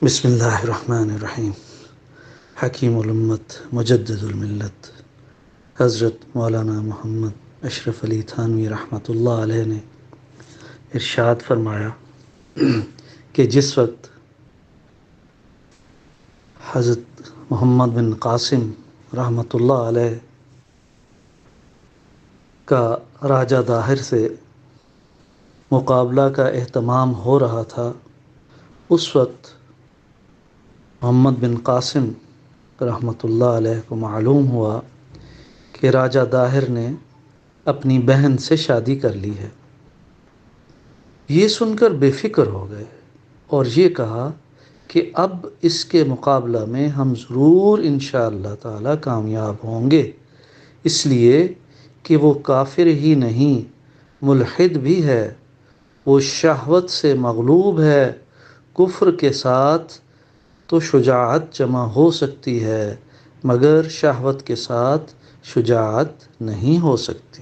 بسم اللہ الرحمن الرحیم۔ حکیم الامت مجدد الملت حضرت مولانا محمد اشرف علی تھانوی رحمۃ اللہ علیہ نے ارشاد فرمایا کہ جس وقت حضرت محمد بن قاسم رحمۃ اللہ علیہ کا راجہ داہر سے مقابلہ کا اہتمام ہو رہا تھا، اس وقت محمد بن قاسم رحمۃ اللہ علیہ کو معلوم ہوا کہ راجہ داہر نے اپنی بہن سے شادی کر لی ہے۔ یہ سن کر بے فکر ہو گئے اور یہ کہا کہ اب اس کے مقابلہ میں ہم ضرور انشاءاللہ تعالی کامیاب ہوں گے، اس لیے کہ وہ کافر ہی نہیں ملحد بھی ہے، وہ شہوت سے مغلوب ہے۔ کفر کے ساتھ تو شجاعت جمع ہو سکتی ہے مگر شہوت کے ساتھ شجاعت نہیں ہو سکتی۔